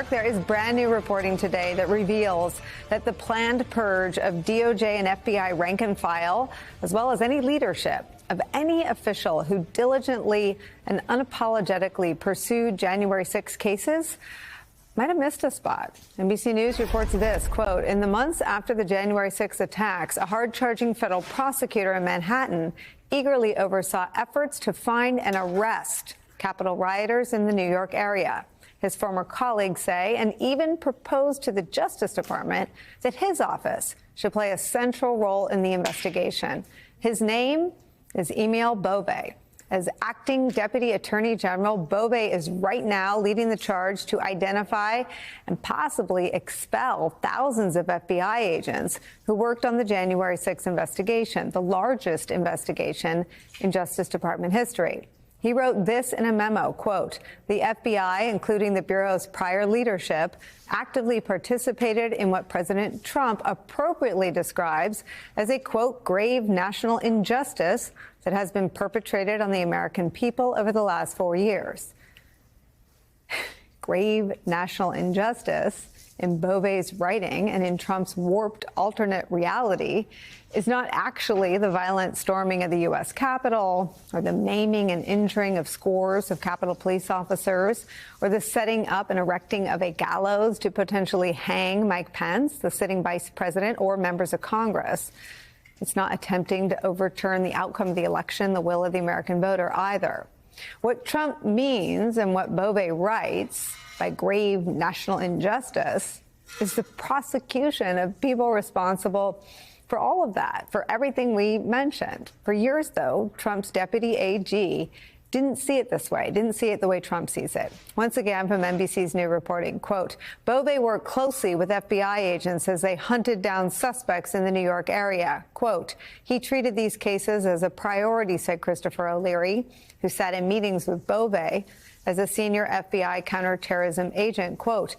There is brand new reporting today that reveals that the planned purge of DOJ and FBI rank and file, as well as any leadership of any official who diligently and unapologetically pursued January 6 cases, might have missed a spot. NBC News reports this, quote, in the months after the January 6 attacks, a hard-charging federal prosecutor in Manhattan eagerly oversaw efforts to find and arrest Capitol rioters in the New York area. His former colleagues say, and even proposed to the Justice Department that his office should play a central role in the investigation. His name is Emil Bove. As acting Deputy Attorney General, Bove is right now leading the charge to identify and possibly expel thousands of FBI agents who worked on the January 6 investigation, the largest investigation in Justice Department history. He wrote this in a memo, quote, the FBI, including the Bureau's prior leadership, actively participated in what President Trump appropriately describes as a, quote, grave national injustice that has been perpetrated on the American people over the last 4 years. Grave national injustice in Bove's writing and in Trump's warped alternate reality is not actually the violent storming of the U.S. Capitol or the maiming and injuring of scores of Capitol police officers or the setting up and erecting of a gallows to potentially hang Mike Pence, the sitting vice president, or members of Congress. It's not attempting to overturn the outcome of the election, the will of the American voter either. What Trump means and what Bove writes by grave national injustice is the prosecution of people responsible for all of that, for everything we mentioned. For years, though, Trump's deputy AG didn't see it this way, didn't see it the way Trump sees it. Once again, from NBC's new reporting, quote, Bove worked closely with FBI agents as they hunted down suspects in the New York area. Quote, he treated these cases as a priority, said Christopher O'Leary, who sat in meetings with Bove as a senior FBI counterterrorism agent. Quote,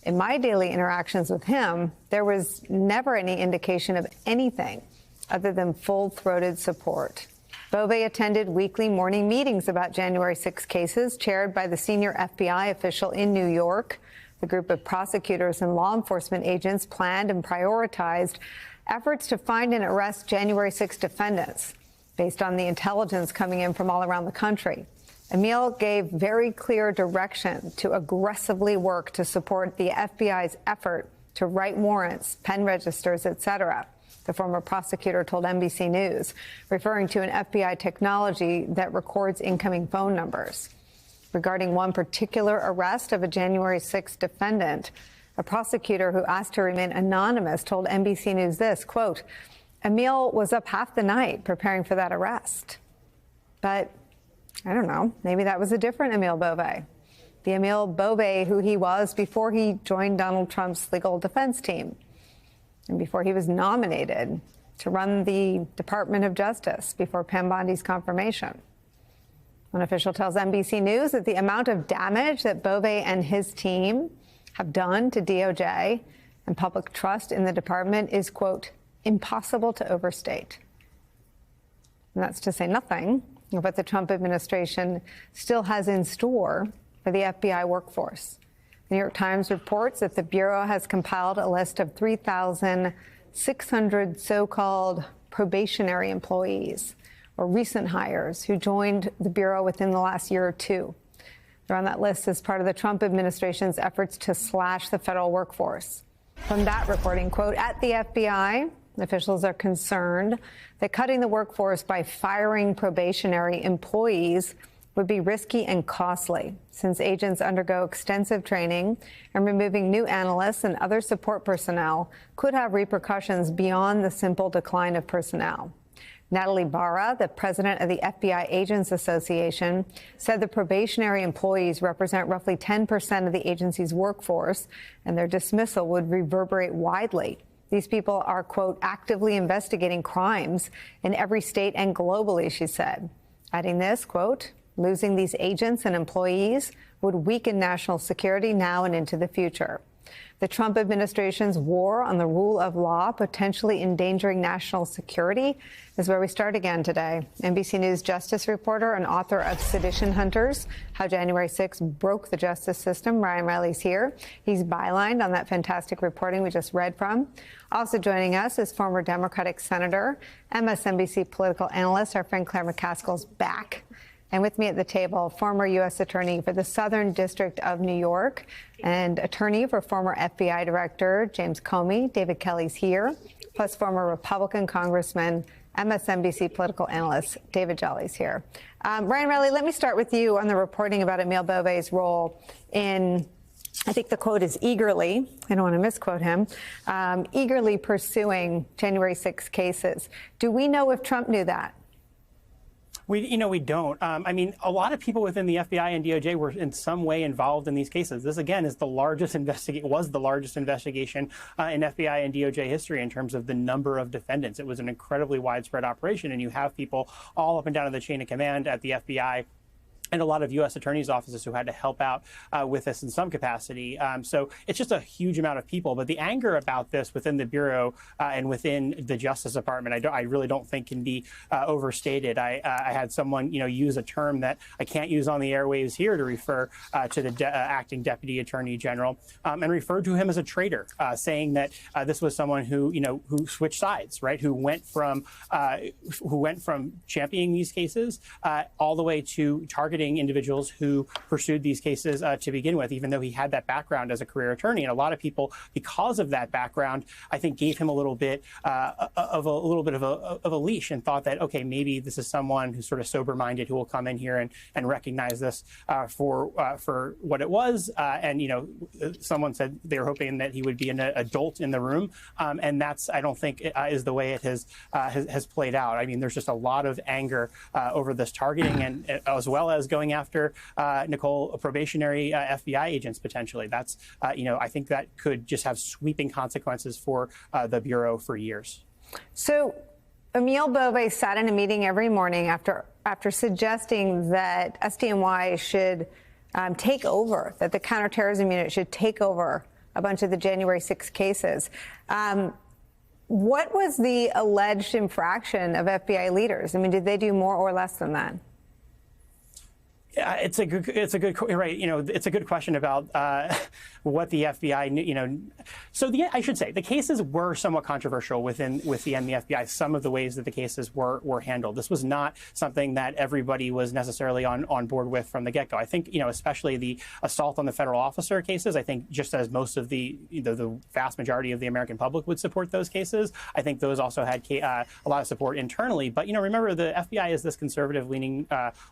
in my daily interactions with him, there was never any indication of anything other than full-throated support. Bove attended weekly morning meetings about January 6 cases chaired by the senior FBI official in New York. The group of prosecutors and law enforcement agents planned and prioritized efforts to find and arrest January 6 defendants based on the intelligence coming in from all around the country. Emil gave very clear direction to aggressively work to support the FBI's effort to write warrants, pen registers, etc., the former prosecutor told NBC News, referring to an FBI technology that records incoming phone numbers. Regarding one particular arrest of a January 6 defendant, a prosecutor who asked to remain anonymous told NBC News this, quote, Emil was up half the night preparing for that arrest. But I don't know, maybe that was a different Emil Bove. The Emil Bove who he was before he joined Donald Trump's legal defense team and before he was nominated to run the Department of Justice before Pam Bondi's confirmation. One official tells NBC News that the amount of damage that Bove and his team have done to DOJ and public trust in the department is, quote, impossible to overstate. And that's to say nothing of what the Trump administration still has in store for the FBI workforce. The New York Times reports that the Bureau has compiled a list of 3,600 so-called probationary employees or recent hires who joined the Bureau within the last year or two. They're on that list as part of the Trump administration's efforts to slash the federal workforce. From that reporting, quote, at the FBI, officials are concerned that cutting the workforce by firing probationary employees would be risky and costly, since agents undergo extensive training, and removing new analysts and other support personnel could have repercussions beyond the simple decline of personnel. Natalie Barra, the president of the FBI Agents Association, said the probationary employees represent roughly 10% of the agency's workforce, and their dismissal would reverberate widely. These people are, quote, actively investigating crimes in every state and globally, she said, adding this, quote, losing these agents and employees would weaken national security now and into the future. The Trump administration's war on the rule of law, potentially endangering national security, is where we start again today. NBC News justice reporter and author of Sedition Hunters, How January 6 Broke the Justice System, Ryan Riley's here. He's bylined on that fantastic reporting we just read from. Also joining us is former Democratic Senator, MSNBC political analyst, our friend Claire McCaskill's back. And with me at the table, former U.S. Attorney for the Southern District of New York and attorney for former FBI Director James Comey. David Kelly's here, plus former Republican Congressman, MSNBC political analyst David Jolly's here. Ryan Riley, let me start with you on the reporting about Emile Beauvais' role in, I think the quote is eagerly, I don't want to misquote him, eagerly pursuing January 6 cases. Do we know if Trump knew that? We don't. I mean, a lot of people within the FBI and DOJ were in some way involved in these cases. This, again, is the largest was the largest investigation in FBI and DOJ history in terms of the number of defendants. It was an incredibly widespread operation, and you have people all up and down the chain of command at the FBI and a lot of U.S. attorneys' offices who had to help out with this in some capacity. So it's just a huge amount of people. But the anger about this within the Bureau and within the Justice Department, I really don't think can be overstated. I had someone, use a term that I can't use on the airwaves here to refer to the acting Deputy Attorney General and referred to him as a traitor, saying that this was someone who switched sides, right? Who went from championing these cases all the way to targeting individuals who pursued these cases to begin with, even though he had that background as a career attorney. And a lot of people, because of that background, I think gave him a little bit of a leash and thought that, okay, maybe this is someone who's sort of sober-minded who will come in here and recognize this for what it was. And someone said they were hoping that he would be an adult in the room, and that's, I don't think, is the way it has played out. I mean, there's just a lot of anger over this targeting, and as well as going after Nicole, probationary FBI agents potentially. That's, I think that could just have sweeping consequences for the Bureau for years. So Emile Beauvais sat in a meeting every morning after suggesting that SDNY should take over, that the counterterrorism unit should take over a bunch of the January 6 cases. What was the alleged infraction of FBI leaders? I mean, did they do more or less than that? It's a good right. It's a good question about what the FBI knew. So I should say the cases were somewhat controversial within the FBI. Some of the ways that the cases were handled. This was not something that everybody was necessarily on board with from the get-go. I think especially the assault on the federal officer cases. I think just as most of the vast majority of the American public would support those cases, I think those also had a lot of support internally. But remember, the FBI is this conservative-leaning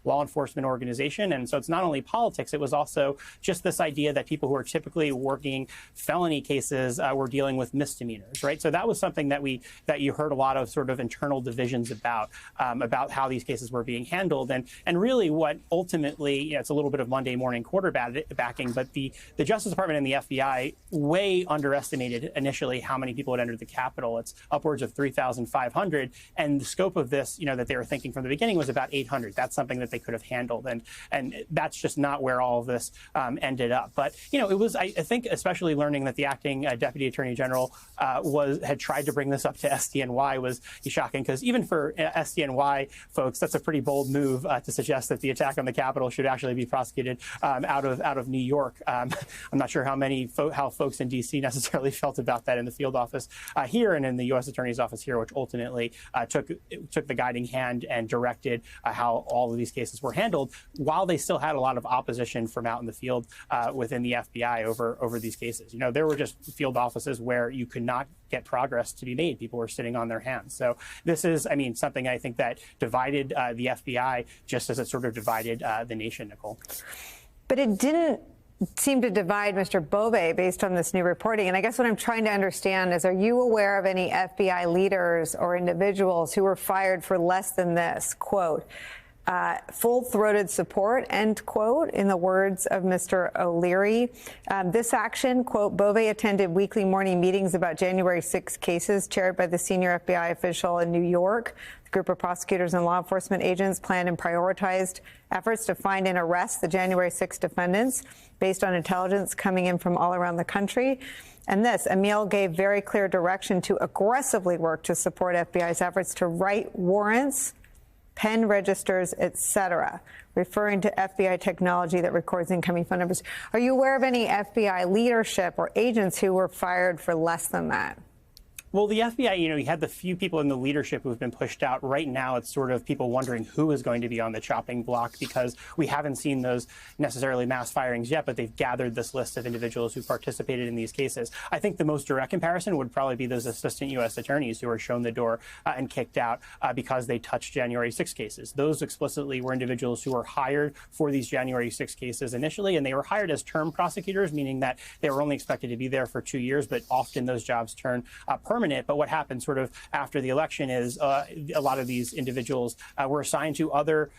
law enforcement organization. And so it's not only politics, it was also just this idea that people who are typically working felony cases were dealing with misdemeanors, right? So that was something that you heard a lot of sort of internal divisions about how these cases were being handled. And really what ultimately, it's a little bit of Monday morning quarterbacking, but the Justice Department and the FBI way underestimated initially how many people had entered the Capitol. It's upwards of 3,500. And the scope of this, that they were thinking from the beginning was about 800. That's something that they could have handled. And that's just not where all of this ended up. But, it was, I think, especially learning that the acting Deputy Attorney General had tried to bring this up to SDNY was shocking, because even for SDNY folks, that's a pretty bold move to suggest that the attack on the Capitol should actually be prosecuted out of New York. I'm not sure how folks in D.C. necessarily felt about that in the field office here and in the U.S. Attorney's office here, which ultimately took the guiding hand and directed how all of these cases were handled, while they still had a lot of opposition from out in the field within the FBI over these cases. There were just field offices where you could not get progress to be made. People were sitting on their hands. So this is, something I think that divided the FBI just as it sort of divided the nation, Nicole. But it didn't seem to divide Mr. Beauvais based on this new reporting. And I guess what I'm trying to understand is, are you aware of any FBI leaders or individuals who were fired for less than this, quote, full-throated support, end quote, in the words of Mr. O'Leary. This action, quote, Bove attended weekly morning meetings about January 6 cases chaired by the senior FBI official in New York. The group of prosecutors and law enforcement agents planned and prioritized efforts to find and arrest the January 6 defendants based on intelligence coming in from all around the country. And this, Emil gave very clear direction to aggressively work to support FBI's efforts to write warrants, pen registers, etc., referring to FBI technology that records incoming phone numbers. Are you aware of any FBI leadership or agents who were fired for less than that? Well, the FBI, you had the few people in the leadership who've been pushed out. Right now, it's sort of people wondering who is going to be on the chopping block because we haven't seen those necessarily mass firings yet, but they've gathered this list of individuals who participated in these cases. I think the most direct comparison would probably be those assistant U.S. attorneys who were shown the door and kicked out because they touched January 6 cases. Those explicitly were individuals who were hired for these January 6 cases initially, and they were hired as term prosecutors, meaning that they were only expected to be there for 2 years, but often those jobs turn permanent. But what happened sort of after the election is a lot of these individuals were assigned to other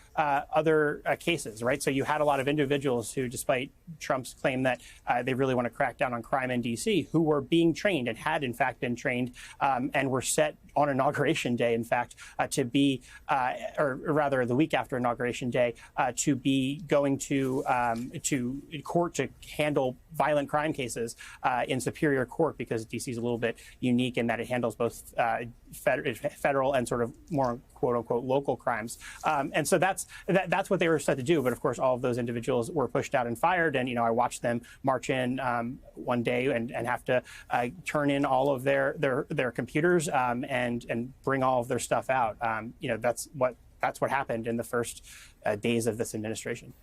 cases, right? So you had a lot of individuals who, despite Trump's claim that they really want to crack down on crime in D.C., who were being trained and had, in fact, been trained and were set on Inauguration Day, in fact, to be, or rather the week after Inauguration Day, to be going to court to handle violent crime cases in Superior Court, because D.C. is a little bit unique in that it handles both federal and sort of more quote unquote local crimes. And so that's what they were set to do. But of course, all of those individuals were pushed out and fired. And, I watched them march in one day and have to turn in all of their computers and bring all of their stuff out. That's what happened in the first days of this administration.